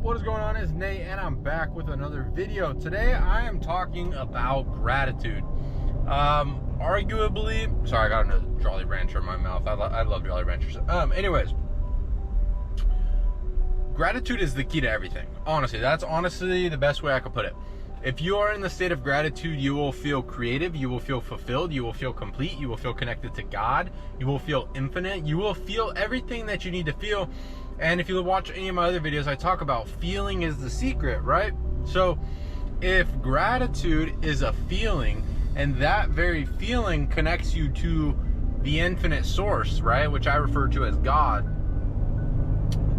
What is going on? It's Nate and I'm back with another video. Today I am talking about gratitude. Arguably, sorry, I got another Jolly Rancher in my mouth. I love Jolly Ranchers. Anyways, gratitude is the key to everything. Honestly, that's honestly the best way I could put it. If you are in the state of gratitude, you will feel creative, you will feel fulfilled, you will feel complete, you will feel connected to God, you will feel infinite, you will feel everything that you need to feel. And if you watch any of my other videos, I talk about feeling is the secret, right? So if gratitude is a feeling, and that very feeling connects you to the infinite source, right, which I refer to as God,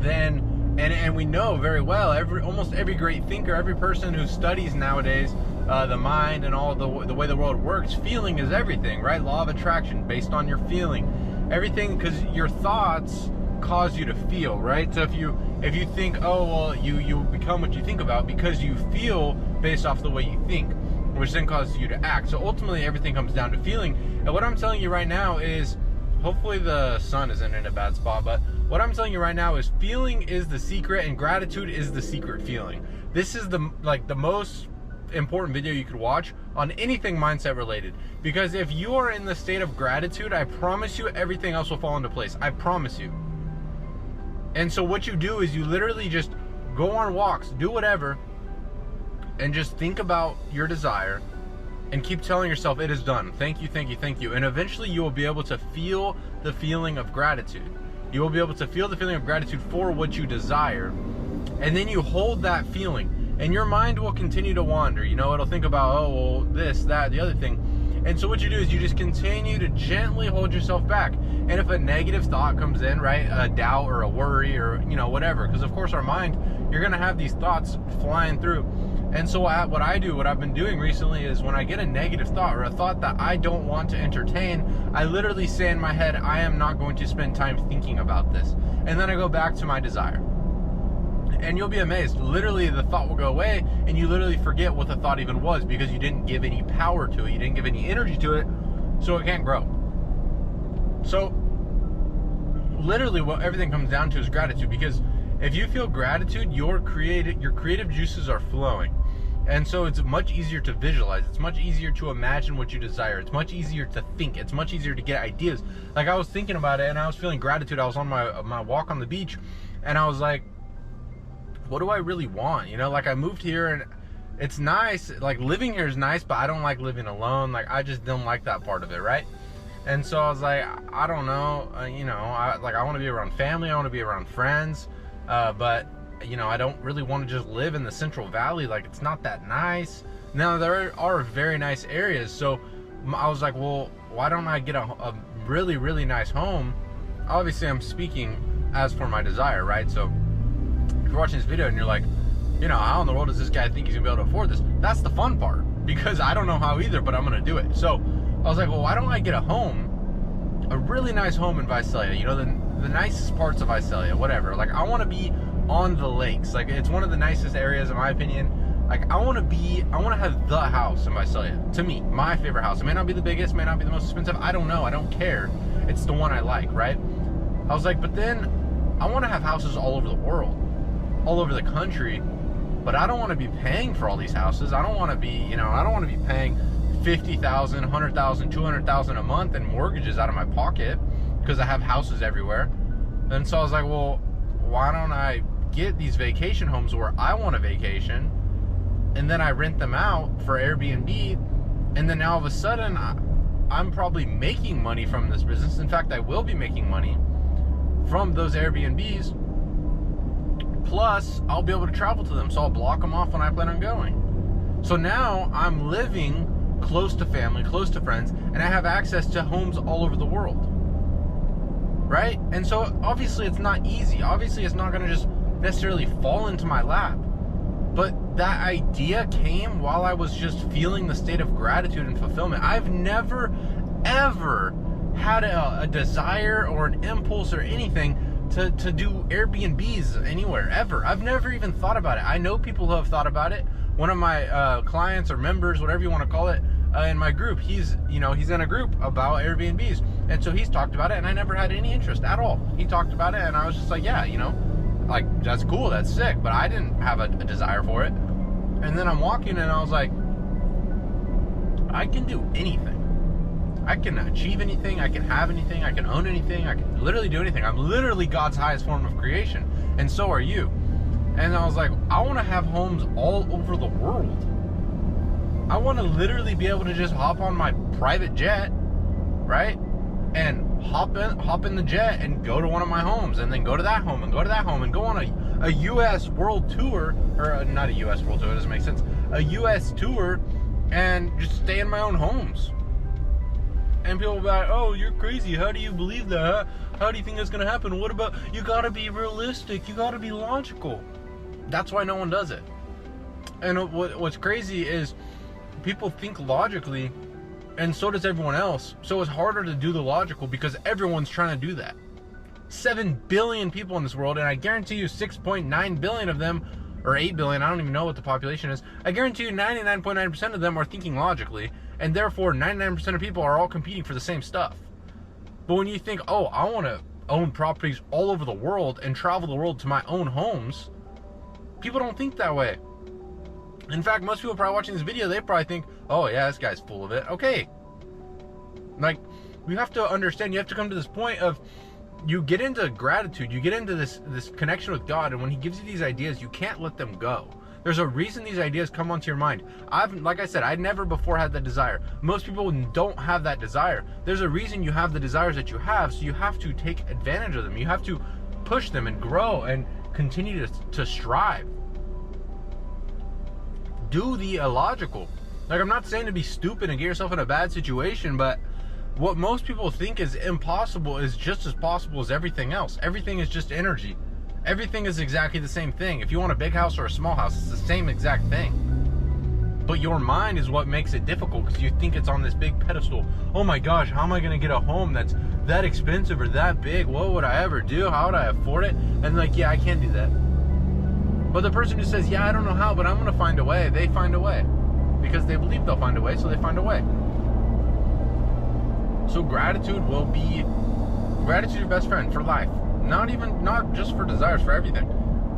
then and we know very well, almost every great thinker, every person who studies nowadays the mind and all the way the world works, feeling is everything, right? Law of attraction based on your feeling, everything, because your thoughts cause you to feel, right? So if you think, oh well, you become what you think about because you feel based off the way you think, which then causes you to act. So ultimately everything comes down to feeling. And what I'm telling you right now is, hopefully the sun isn't in a bad spot, but what I'm telling you right now is feeling is the secret and gratitude is the secret feeling. This is the most important video you could watch on anything mindset related, because if you are in the state of gratitude, I promise you everything else will fall into place. I promise you. And so what you do is you literally just go on walks, do whatever, and just think about your desire and keep telling yourself it is done. Thank you, thank you, thank you. And eventually you will be able to feel the feeling of gratitude. You will be able to feel the feeling of gratitude for what you desire. And then you hold that feeling and your mind will continue to wander. You know, it'll think about, oh, well, this, that, the other thing. And so what you do is you just continue to gently hold yourself back. And if a negative thought comes in, right, a doubt or a worry or, you know, whatever, because of course our mind, you're going to have these thoughts flying through. And so what I've been doing recently is when I get a negative thought or a thought that I don't want to entertain, I literally say in my head, I am not going to spend time thinking about this. And then I go back to my desire. And you'll be amazed. Literally, the thought will go away and you literally forget what the thought even was because you didn't give any power to it. You didn't give any energy to it, so it can't grow. So literally what everything comes down to is gratitude, because if you feel gratitude, your creative juices are flowing. And so it's much easier to visualize. It's much easier to imagine what you desire. It's much easier to think. It's much easier to get ideas. Like I was thinking about it and I was feeling gratitude. I was on my walk on the beach and I was like, what do I really want? You know, like I moved here and it's nice. Like living here is nice, but I don't like living alone. Like I just don't like that part of it, right? And so I was like, I don't know, you know, I want to be around family. I want to be around friends. But you know, I don't really want to just live in the Central Valley. Like it's not that nice. Now there are very nice areas. So I was like, well, why don't I get a really, really nice home? Obviously I'm speaking as for my desire, right? So if you're watching this video and you're like, you know, how in the world does this guy think he's gonna be able to afford this? That's the fun part, because I don't know how either, but I'm gonna do it. So I was like, well, why don't I get a home, a really nice home in Visalia, you know, the nicest parts of Visalia, whatever. Like I want to be on the lakes. Like it's one of the nicest areas in my opinion. Like I want to have the house in Visalia. To me, my favorite house. It may not be the biggest, may not be the most expensive. I don't know. I don't care. It's the one I like, right? I was like, but then I want to have houses all over the world, all over the country, but I don't want to be paying for all these houses. I don't want to be, you know, I don't want to be paying $50,000, $100,000, $200,000 a month in mortgages out of my pocket because I have houses everywhere. And so I was like, well, why don't I get these vacation homes where I want a vacation and then I rent them out for Airbnb, and then now all of a sudden I'm probably making money from this business. In fact, I will be making money from those Airbnbs, plus I'll be able to travel to them, so I'll block them off when I plan on going. So now I'm living close to family, close to friends, and I have access to homes all over the world, right? And so obviously it's not easy. Obviously it's not going to just necessarily fall into my lap, but that idea came while I was just feeling the state of gratitude and fulfillment. I've never ever had a desire or an impulse or anything to do Airbnbs anywhere ever. I've never even thought about it. I know people who have thought about it. One of my clients or members, whatever you want to call it, in my group, he's in a group about Airbnbs, and so he's talked about it, and I never had any interest at all. He talked about it and I was just like, yeah, you know, like, that's cool, that's sick, but I didn't have a desire for it. And then I'm walking and I was like, I can do anything. I can achieve anything, I can have anything, I can own anything, I can literally do anything. I'm literally God's highest form of creation, and so are you. And I was like, I want to have homes all over the world. I want to literally be able to just hop on my private jet, right? And hop in the jet and go to one of my homes, and then go to that home and go to that home and go on a U.S. world tour, or not a U.S. world tour, it doesn't make sense, a U.S. tour, and just stay in my own homes. And people will be like, oh, you're crazy. How do you believe that? How do you think that's going to happen? What about, you got to be realistic. You got to be logical. That's why no one does it. And what's crazy is people think logically, and so does everyone else. So it's harder to do the logical because everyone's trying to do that. 7 billion people in this world, and I guarantee you 6.9 billion of them, or 8 billion, I don't even know what the population is. I guarantee you 99.9% of them are thinking logically, and therefore 99% of people are all competing for the same stuff. But when you think, oh, I want to own properties all over the world and travel the world to my own homes, people don't think that way. In fact, most people probably watching this video, they probably think, oh yeah, this guy's full of it. Okay. Like, you have to understand, you have to come to this point of, you get into gratitude, you get into this connection with God, and when he gives you these ideas, you can't let them go. There's a reason these ideas come onto your mind. Like I said, I never before had that desire. Most people don't have that desire. There's a reason you have the desires that you have, so you have to take advantage of them. You have to push them and grow and continue to strive. Do the illogical. Like, I'm not saying to be stupid and get yourself in a bad situation, but what most people think is impossible is just as possible as everything else. Everything is just energy. Everything is exactly the same thing. If you want a big house or a small house, it's the same exact thing. But your mind is what makes it difficult, because you think it's on this big pedestal. Oh my gosh, how am I going to get a home that's that expensive or that big? What would I ever do? How would I afford it? And like, yeah, I can't do that. But the person who says, yeah, I don't know how, but I'm going to find a way, they find a way. Because they believe they'll find a way, so they find a way. So gratitude will be, gratitude your best friend for life. Not just for desires, for everything.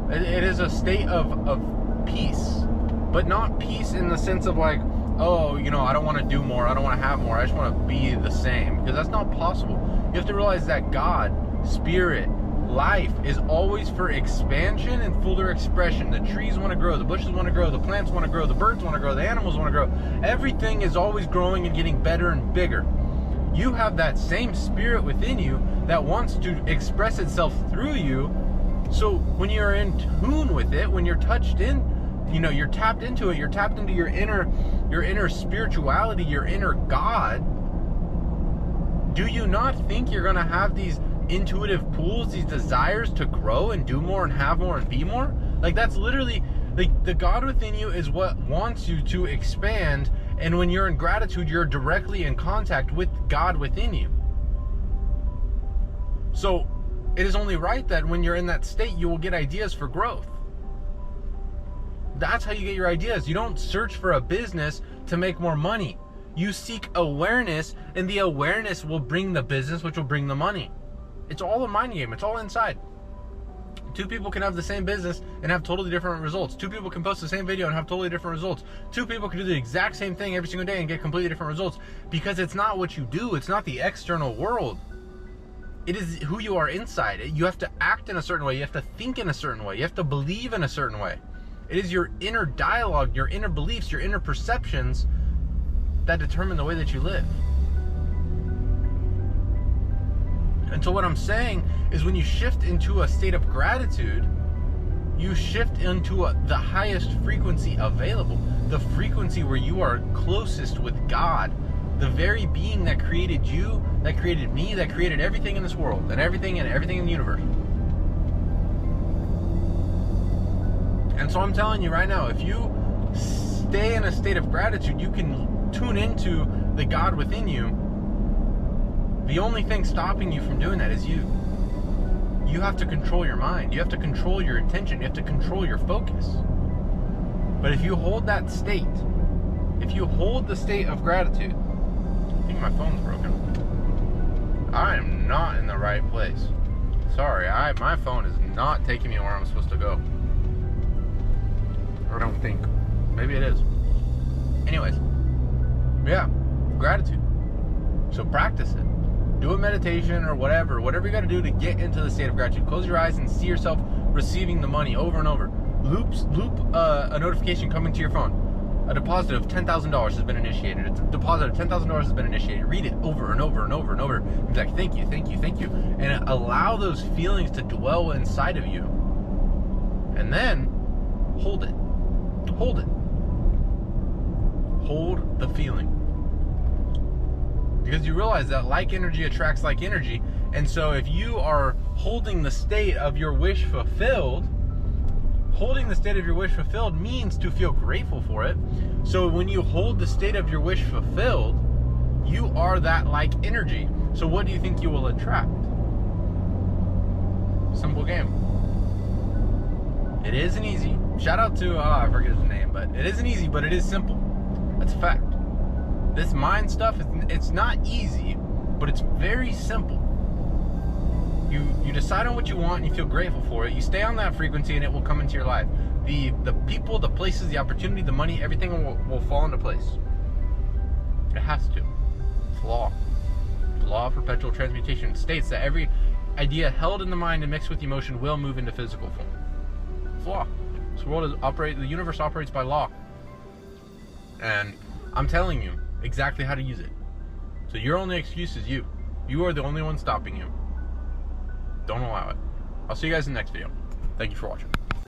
It is a state of peace. But not peace in the sense of like, oh, you know, I don't want to do more, I don't want to have more, I just want to be the same. Because that's not possible. You have to realize that God, spirit, life is always for expansion and fuller expression. The trees want to grow, the bushes want to grow, the plants want to grow, the birds want to grow, the animals want to grow. Everything is always growing and getting better and bigger. You have that same spirit within you that wants to express itself through you. So when you're in tune with it, when you're touched in, you know, you're tapped into it, you're tapped into your inner spirituality, your inner God, do you not think you're going to have these intuitive pulls, these desires to grow and do more and have more and be more? Like, that's literally, like, the God within you is what wants you to expand. And when you're in gratitude, you're directly in contact with God within you. So it is only right that when you're in that state, you will get ideas for growth. That's how you get your ideas. You don't search for a business to make more money. You seek awareness, and the awareness will bring the business, which will bring the money. It's all a mind game. It's all inside. Two people can have the same business and have totally different results. Two people can post the same video and have totally different results. Two people can do the exact same thing every single day and get completely different results, because it's not what you do. It's not the external world. It is who you are inside. You have to act in a certain way. You have to think in a certain way. You have to believe in a certain way. It is your inner dialogue, your inner beliefs, your inner perceptions that determine the way that you live. And so what I'm saying is, when you shift into a state of gratitude, you shift into the highest frequency available. The frequency where you are closest with God, the very being that created you, that created me, that created everything in this world, and everything in the universe. And so I'm telling you right now, if you stay in a state of gratitude, you can tune into the God within you. The only thing stopping you from doing that is you. You have to control your mind. You have to control your attention. You have to control your focus. But if you hold that state, if you hold the state of gratitude, I think my phone's broken. I am not in the right place. Sorry, my phone is not taking me where I'm supposed to go. Or I don't think. Maybe it is. Anyways. Yeah. Gratitude. So practice it. Do a meditation or whatever you got to do to get into the state of gratitude. Close your eyes and see yourself receiving the money over and over. Loop a notification coming to your phone. A deposit of $10,000 has been initiated. A deposit of $10,000 has been initiated. Read it over and over and over and over. Be like, thank you, thank you, thank you. And allow those feelings to dwell inside of you. And then hold it. Hold it. Hold the feeling. Because you realize that like energy attracts like energy. And so if you are holding the state of your wish fulfilled, holding the state of your wish fulfilled means to feel grateful for it. So when you hold the state of your wish fulfilled, you are that like energy. So what do you think you will attract? Simple game. It isn't easy. Shout out to, I forget his name, but it isn't easy, but it is simple. That's a fact. This mind stuff, it's not easy, but it's very simple. You decide on what you want and you feel grateful for it. You stay on that frequency and it will come into your life. The people, the places, the opportunity, the money, everything will fall into place. It has to. It's law. The law of perpetual transmutation states that every idea held in the mind and mixed with emotion will move into physical form. It's law. The universe operates by law. And I'm telling you exactly how to use it. So your only excuse is you. You are the only one stopping you. Don't allow it. I'll see you guys in the next video. Thank you for watching.